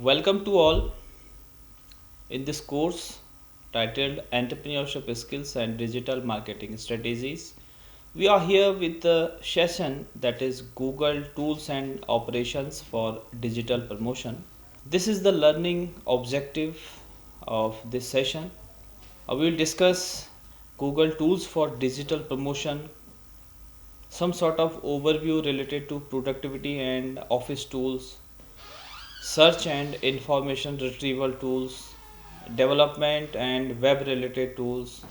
Welcome to all in this course titled Entrepreneurship Skills and Digital Marketing Strategies. We are here with the session that is Google Tools and Operations for Digital Promotion. This is the learning objective of this session. We will discuss Google Tools for Digital Promotion, some sort of overview related to productivity and office tools, search and information retrieval tools, development and web related tools,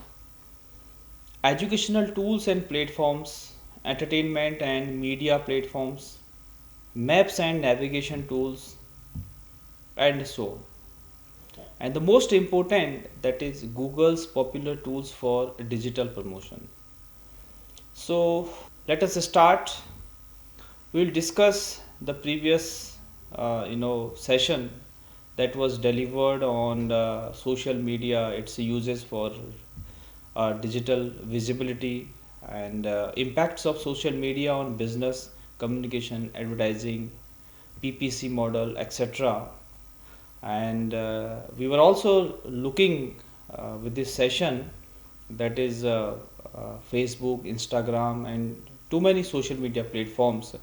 educational tools and platforms, entertainment and media platforms, maps and navigation tools, and so on. And the most important, that is Google's popular tools for digital promotion. So let us start. We will discuss the previous session that was delivered on social media, its uses for digital visibility and impacts of social media on business communication, advertising, PPC model, etc. And we were also looking with this session, that is Facebook, Instagram, and too many social media platforms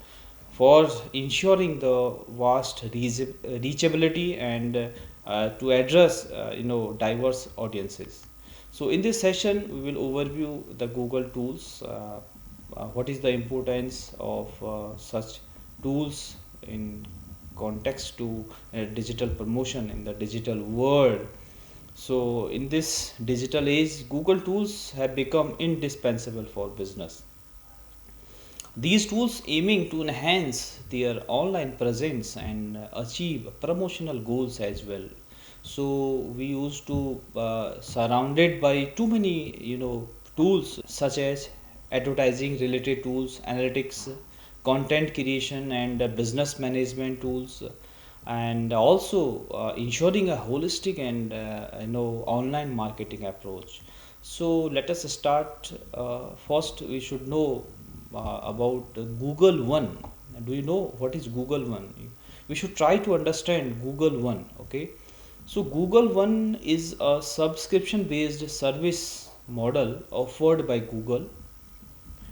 for ensuring the vast reachability and to address diverse audiences. So in this session we will overview the Google tools, what is the importance of such tools in context to digital promotion in the digital world. So in this digital age, Google tools have become indispensable for business. These tools aiming to enhance their online presence and achieve promotional goals as well. So we used to surrounded by too many tools such as advertising related tools, analytics, content creation, and business management tools, and also ensuring a holistic and online marketing approach. So let us start. First we should know about Google One. Do you know what is Google One? We should try to understand Google One. Okay, so Google One is a subscription based service model offered by Google.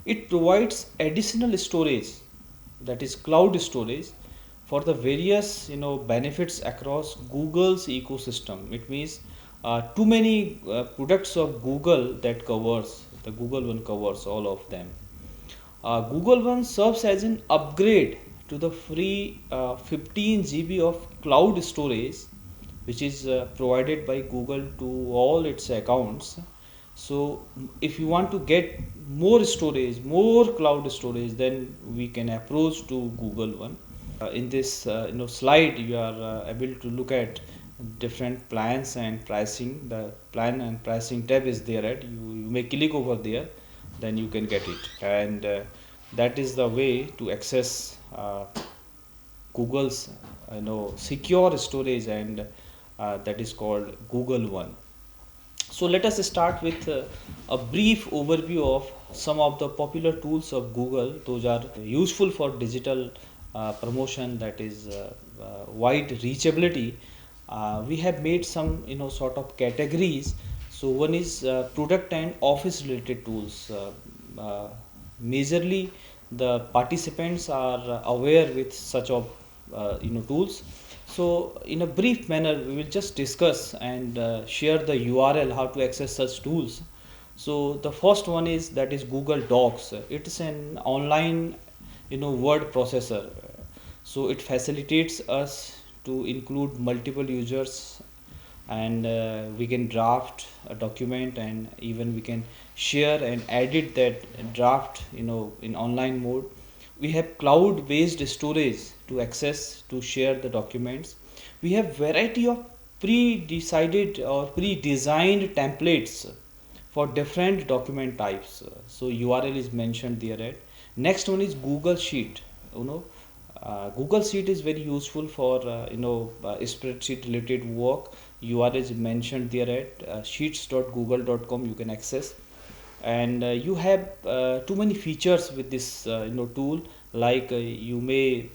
It provides additional storage, that is cloud storage, for the various benefits across Google's ecosystem. It means too many products of Google that covers the Google One covers all of them. Google One serves as an upgrade to the free 15 GB of cloud storage, which is provided by Google to all its accounts. So if you want to get more storage, more cloud storage, then we can approach to Google One. In this slide you are able to look at different plans and pricing. The plan and pricing tab is there, right? You may click over there, then you can get it, and that is the way to access Google's secure storage, and that is called Google One. So let us start with a brief overview of some of the popular tools of Google. Those are useful for digital promotion, that is wide reachability. We have made some sort of categories. So one is product and office related tools. Majorly the participants are aware with such of tools. So in a brief manner we will just discuss and share the URL how to access such tools. So the first one is, that is Google Docs. It is an online word processor. So it facilitates us to include multiple users, and we can draft a document, and even we can share and edit that draft in online mode. We have cloud based storage to access to share the documents. We have variety of pre-decided or pre-designed templates for different document types. So URL is mentioned there, right? Next one is Google Sheet. Google Sheet is very useful for spreadsheet related work. URL is mentioned there at sheets.google.com. You can access, and you have too many features with this tool, like you may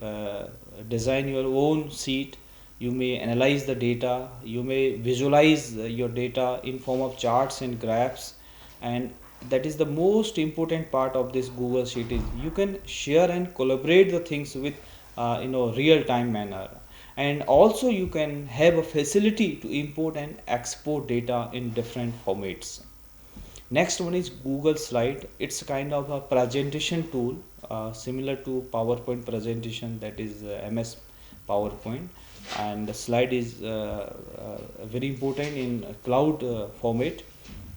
design your own sheet you may analyze the data, you may visualize your data in form of charts and graphs. And that is the most important part of this Google Sheet, is you can share and collaborate the things with real time manner. And also you can have a facility to import and export data in different formats. Next one is Google Slide. It's kind of a presentation tool similar to PowerPoint presentation, that is MS PowerPoint. And the slide is very important in cloud format,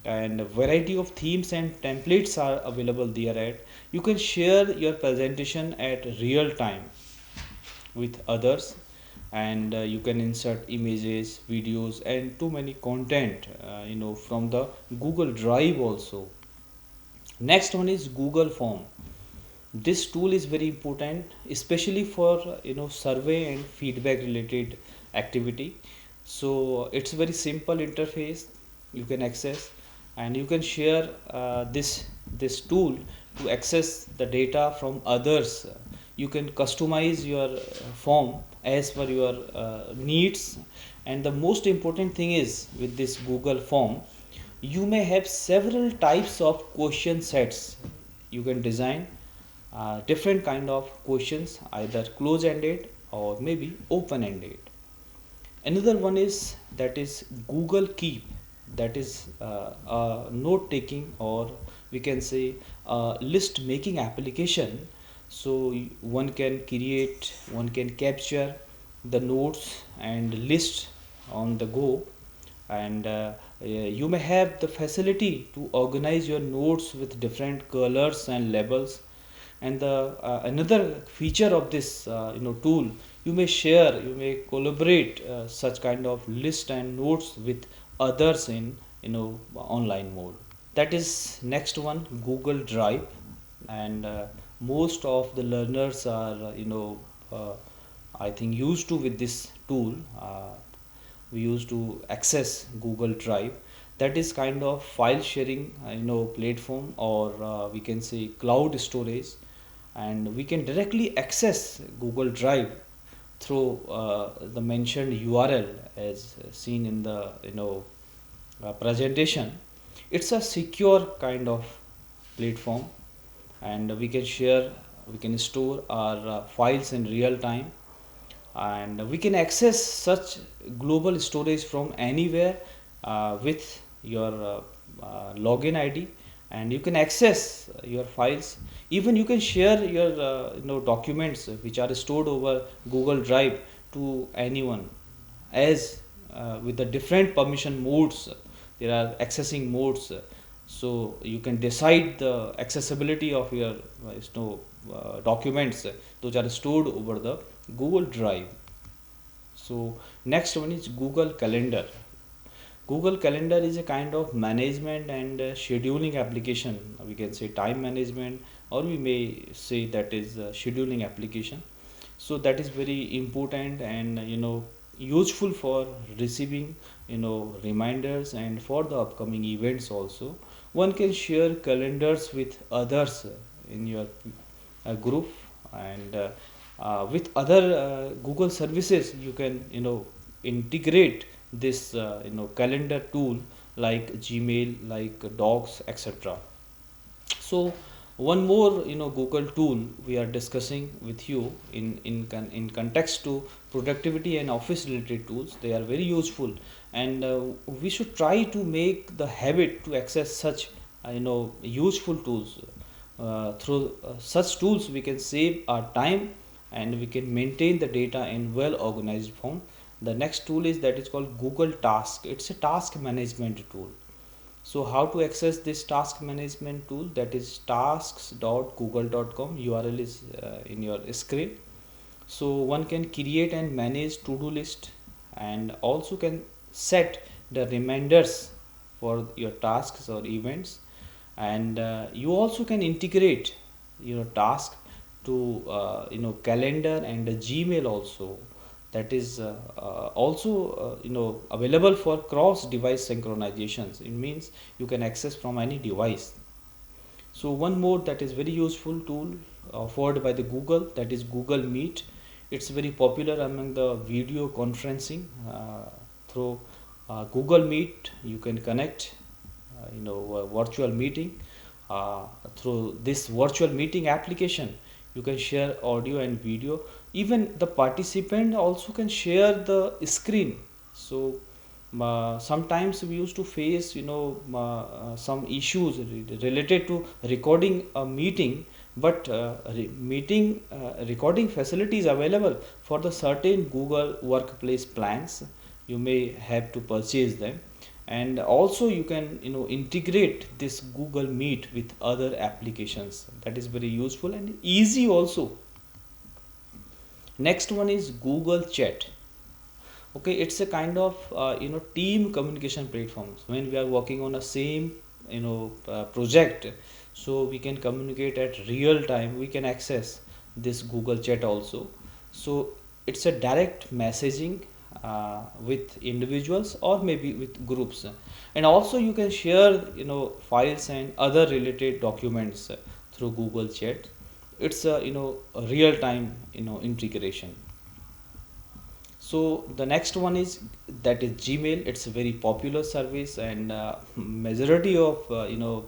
and a variety of themes and templates are available there. At you can share your presentation at real time with others, and you can insert images, videos, and too many content from the Google Drive also. Next one is Google Form. This tool is very important, especially for survey and feedback related activity. So it's very simple interface you can access, and you can share this tool to access the data from others. You can customize your form as per your needs. And the most important thing is, with this Google Form, you may have several types of question sets. You can design different kind of questions, either close ended or maybe open ended. Another one is, that is Google Keep. That is a note taking, or we can say a list making application. So one can create, one can capture the notes and list on the go. And you may have the facility to organize your notes with different colors and labels. And the another feature of this tool, you may share, you may collaborate such kind of list and notes with others in online mode. That is next one, Google Drive. And most of the learners are uh, I think used to with this tool. We used to access Google Drive. That is kind of file sharing platform, or we can say cloud storage. And we can directly access Google Drive through the mentioned URL as seen in the presentation. It's a secure kind of platform, and we can share, we can store our files in real time, and we can access such global storage from anywhere with your login ID. And you can access your files. Even you can share your documents which are stored over Google Drive to anyone, as with the different permission modes. There are accessing modes, so you can decide the accessibility of your documents those are stored over the Google Drive. So next one is Google Calendar. Google Calendar is a kind of management and scheduling application. We can say time management, or we may say that is a scheduling application. So that is very important and useful for receiving reminders, and for the upcoming events also. One can share calendars with others in your group. And with other Google services, you can integrate this calendar tool, like Gmail, like Docs, etc. So one more Google tool we are discussing with you in context to productivity and office related tools. They are very useful, and we should try to make the habit to access such useful tools. Through such tools we can save our time, and we can maintain the data in well organized form. The next tool is, that is called Google Task. It's a task management tool. So how to access this task management tool? That is tasks.google.com. URL is in your screen. So one can create and manage to-do list, and also can set the reminders for your tasks or events. And you also can integrate task to calendar and Gmail also. That is also available for cross device synchronizations. It means you can access from any device. So one more that is very useful tool offered by the Google, that is Google Meet. It's very popular among the video conferencing through Google Meet. You can connect, a virtual meeting. Through this virtual meeting application, you can share audio and video. Even the participant also can share the screen. So sometimes we used to face some issues related to recording a meeting, but meeting recording facilities available for the certain Google workplace plans. You may have to purchase them, and also you can integrate this Google Meet with other applications. That is very useful and easy also. Next one is Google Chat. Okay, it's a kind of team communication platforms. When we are working on a same project, so we can communicate at real time. We can access this Google Chat also. So it's a direct messaging with individuals or maybe with groups, and also you can share files and other related documents through Google Chat. It's a real time integration. So the next one is, that is Gmail. It's a very popular service, and majority of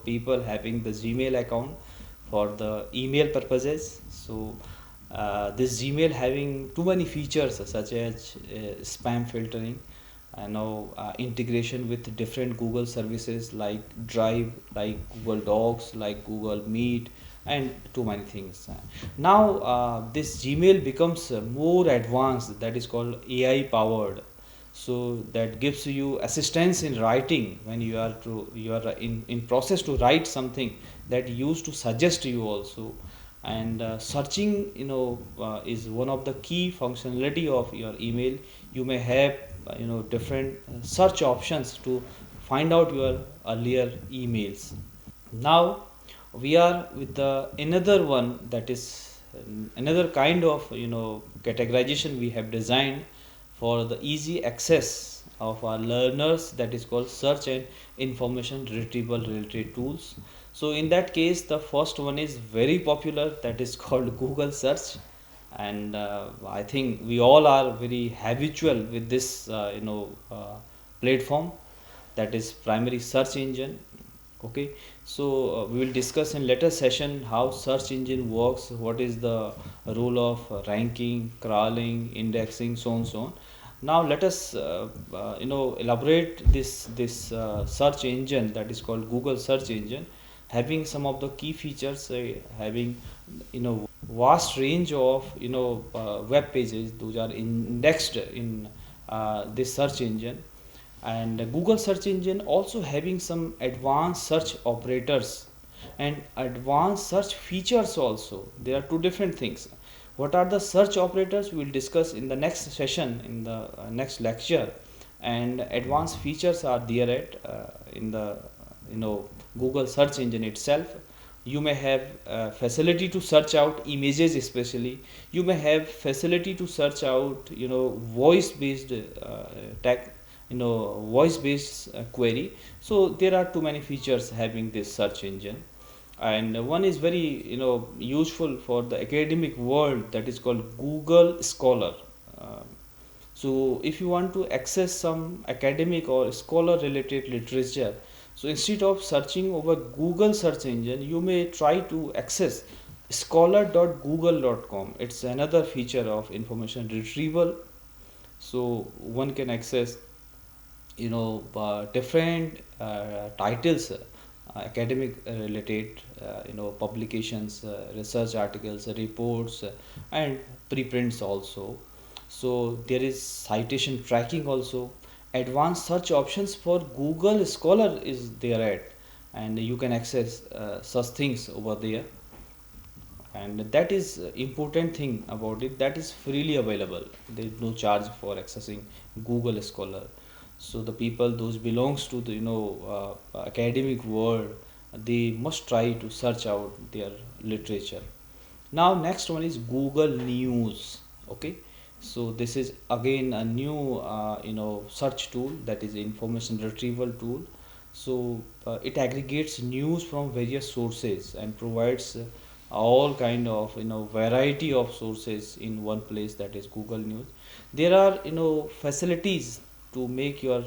people having the Gmail account for the email purposes. So this Gmail having too many features such as spam filtering, now integration with different Google services like Drive, like Google Docs, like Google Meet, and too many things. Now this Gmail becomes more advanced, that is called AI powered. So that gives you assistance in writing when you are in process to write something, that used to suggest you also. And searching is one of the key functionality of your email. You may have different search options to find out your earlier emails. Now we are with the another one, that is another kind of categorization we have designed for the easy access of our learners, that is called search and information retrieval related tools. So in that case, the first one is very popular, that is called Google search. And I think we all are very habitual with this platform, that is primary search engine. Okay, so we will discuss in later session how search engine works, what is the role of ranking, crawling, indexing, so on, so on. Now let us elaborate this search engine, that is called Google search engine, having some of the key features, having vast range of web pages. Those are indexed in this search engine. And Google search engine also having some advanced search operators and advanced search features also. There are two different things. What are the search operators, we will discuss in the next session, in the next lecture. And advanced features are there at in the Google search engine itself. You may have facility to search out images, especially you may have facility to search out voice based tag, voice based query. So there are too many features having this search engine. And one is very useful for the academic world, that is called Google Scholar. Um so if you want to access some academic or scholar related literature, so instead of searching over Google search engine, you may try to access scholar.google.com. It's another feature of information retrieval. So one can access different titles, academic related publications, research articles, reports, and preprints also. So there is citation tracking also. Advanced search options for Google Scholar is there at, and you can access such things over there. And that is important thing about it, that is freely available. There is no charge for accessing Google Scholar. So the people those belongs to the academic world, they must try to search out their literature. Now next one is Google News. Okay, so this is again a new search tool, that is information retrieval tool. So it aggregates news from various sources and provides all kind of variety of sources in one place, that is Google News. There are facilities to make your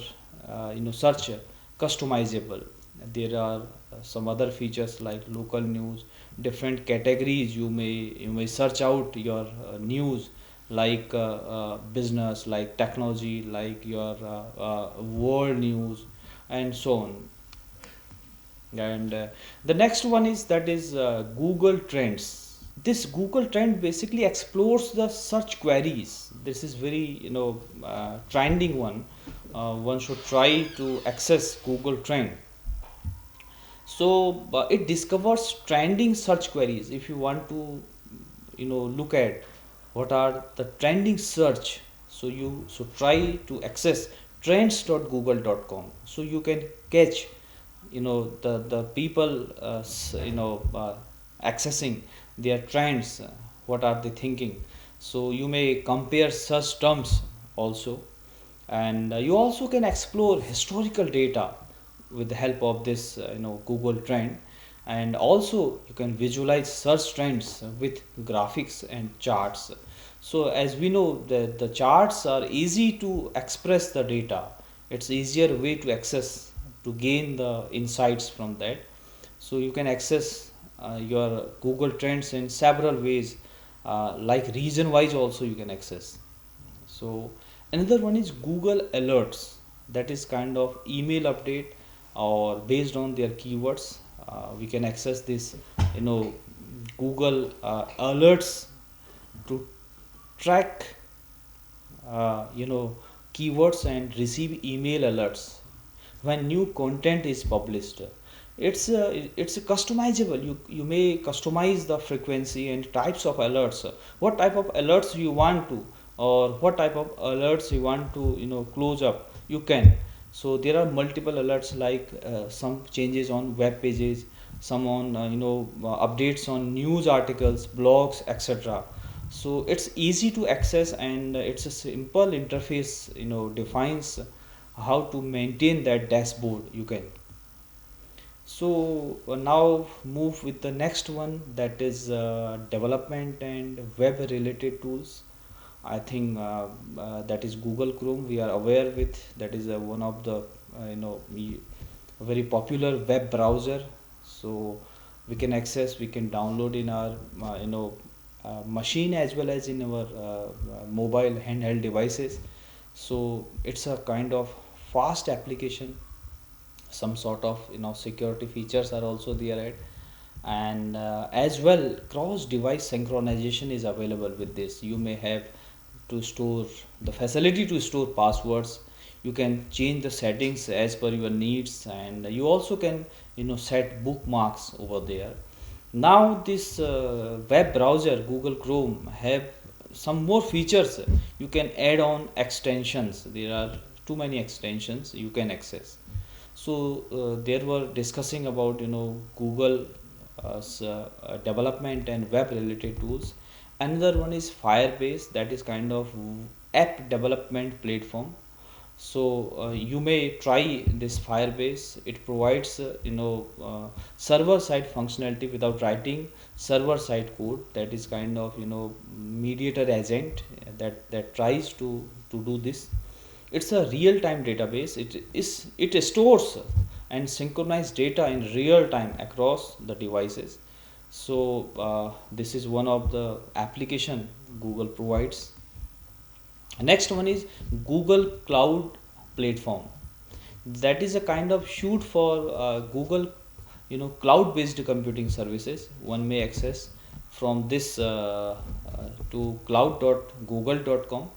search customizable. There are some other features like local news, different categories. You may search out your news, like business, like technology, like your world news, and so on. And the next one is, that is Google Trends. This Google Trend basically explores the search queries. This is very trending one. One should try to access Google Trend. So it discovers trending search queries. If you want to look at what are the trending search, so you should try to access trends.google.com, so you can catch the people accessing their trends, what are they thinking. So you may compare search terms also. And you also can explore historical data with the help of this Google Trend. And also you can visualize search trends with graphics and charts. So as we know, the charts are easy to express the data. It's easier way to access, to gain the insights from that. So you can access your Google Trends in several ways, like region wise also you can access. So another one is Google Alerts. That is kind of email update, or based on their keywords. We can access this you know Google Alerts to track keywords and receive email alerts when new content is published. It's customizable. You may customize the frequency and types of alerts. What type of alerts you want to, or what type of alerts you want to close up, you can. So there are multiple alerts, like some changes on web pages, some on updates on news articles, blogs, etc. So it's easy to access, and it's a simple interface defines how to maintain that dashboard. You can. So now move with the next one, that is development and web related tools. I think that is Google Chrome. We are aware with that is one of the very popular web browser. So we can download in our machine, as well as in our mobile handheld devices. So it's a kind of fast application. Some sort of security features are also there at. And as well, cross device synchronization is available with this. You may have to store the facility to store passwords. You can change the settings as per your needs, and you also can set bookmarks over there. Now this web browser Google Chrome have some more features. You can add on extensions. There are too many extensions you can access. So there were discussing about Google development and web related tools. Another one is Firebase, that is kind of app development platform. So you may try this Firebase. It provides server side functionality without writing server side code. That is kind of mediator agent that tries to do this. It's a real time database. It stores and synchronizes data in real time across the devices. So this is one of the application Google provides. Next one is Google Cloud Platform. That is a kind of shoot for Google cloud based computing services. One may access from this to cloud.google.com.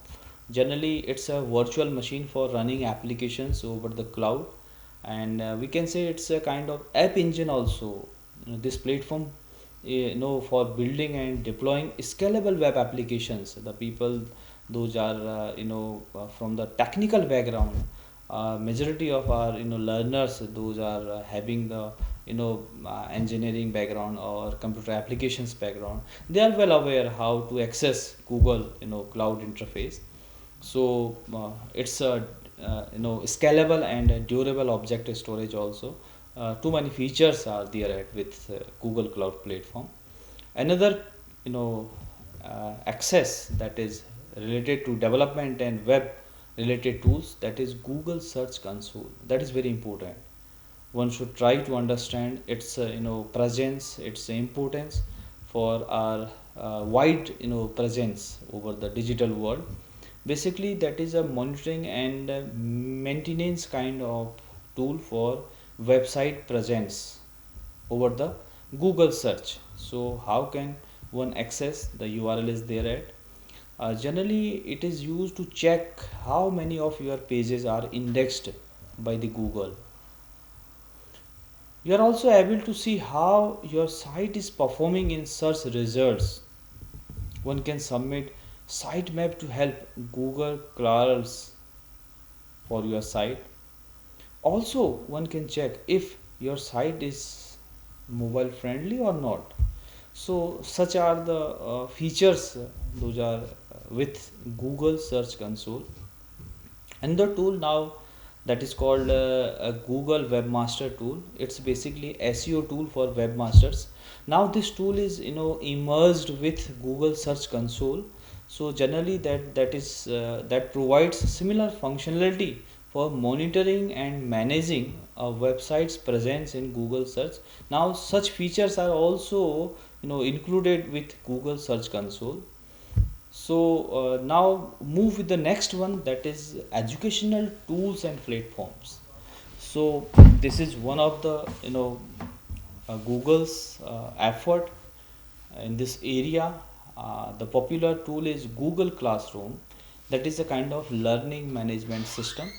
Generally it's a virtual machine for running applications over the cloud. And we can say it's a kind of app engine also. This platform for building and deploying scalable web applications. The people, those are from the technical background. Majority of our learners, those are having the engineering background or computer applications background. They are well aware how to access Google cloud interface. So it's a scalable and durable object storage also. Too many features are there with Google Cloud Platform. Another, you know, access that is related to development and web related tools, that is Google Search Console. That is very important. One should try to understand its presence, its importance for our wide presence over the digital world. Basically, that is a monitoring and maintenance kind of tool for website presence over the Google search. So how can one access the URL is there at? Generally, it is used to check how many of your pages are indexed by the Google. You are also able to see how your site is performing in search results. One can submit sitemap to help Google crawlers for your site. Also, one can check if your site is mobile friendly or not. So such are the features, those are with Google Search Console. Another tool now, that is called a Google Webmaster tool. It's basically SEO tool for webmasters. Now this tool is immersed with Google Search Console. So generally that provides similar functionality for monitoring and managing a website's presence in Google search. Now such features are also included with Google Search Console. So now move with the next one, that is educational tools and platforms. So this is one of the Google's effort in this area. The popular tool is Google Classroom. That is a kind of learning management system.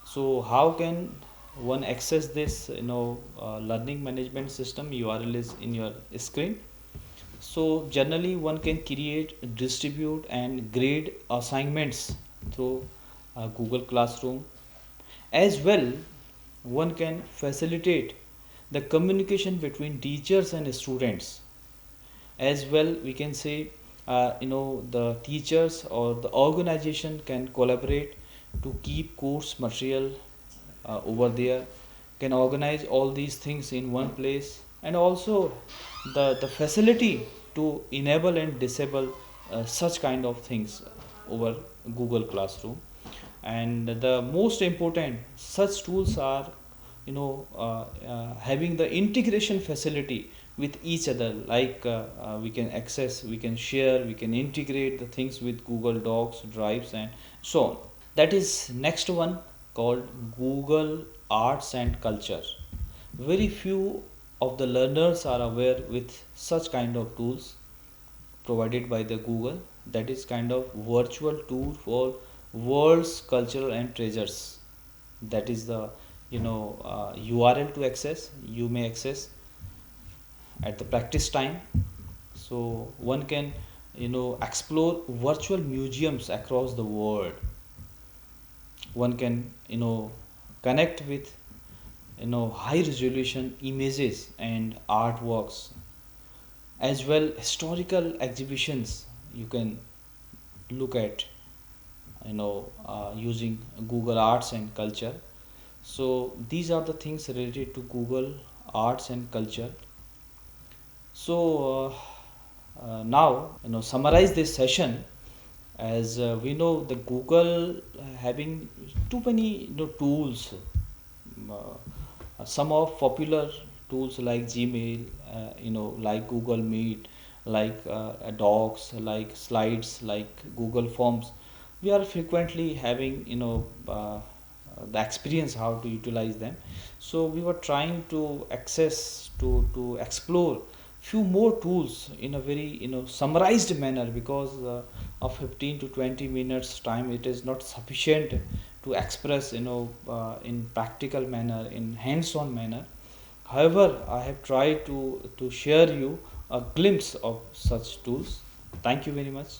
So how can one access this learning management system? URL is in your screen. So generally one can create, distribute and grade assignments through Google Classroom. As well, one can facilitate the communication between teachers and students. As well, we can say the teachers or the organization can collaborate to keep course material over there, can organize all these things in one place, and also the facility to enable and disable such kind of things over Google Classroom. And the most important, such tools are having the integration facility with each other, like we can access, we can share, we can integrate the things with Google Docs, Drives and so on. That is next one, called Google Arts and Culture. Very few of the learners are aware with such kind of tools provided by the Google. That is kind of virtual tour for world's culture and treasures. That is the URL to access. You may access at the practice time. So one can explore virtual museums across the world. One can connect with high resolution images and artworks. As well, historical exhibitions you can look at using Google Arts and Culture. So these are the things related to Google Arts and Culture. So now summarize this session. As we know, the Google having too many tools. Some of popular tools like Gmail, like Google Meet, like Docs, like Slides, like Google Forms. We are frequently having the experience how to utilize them. So we were trying to access to explore few more tools in a very summarized manner, because of 15 to 20 minutes time it is not sufficient to express in practical manner, in hands-on manner. However, I have tried to share you a glimpse of such tools. Thank you very much.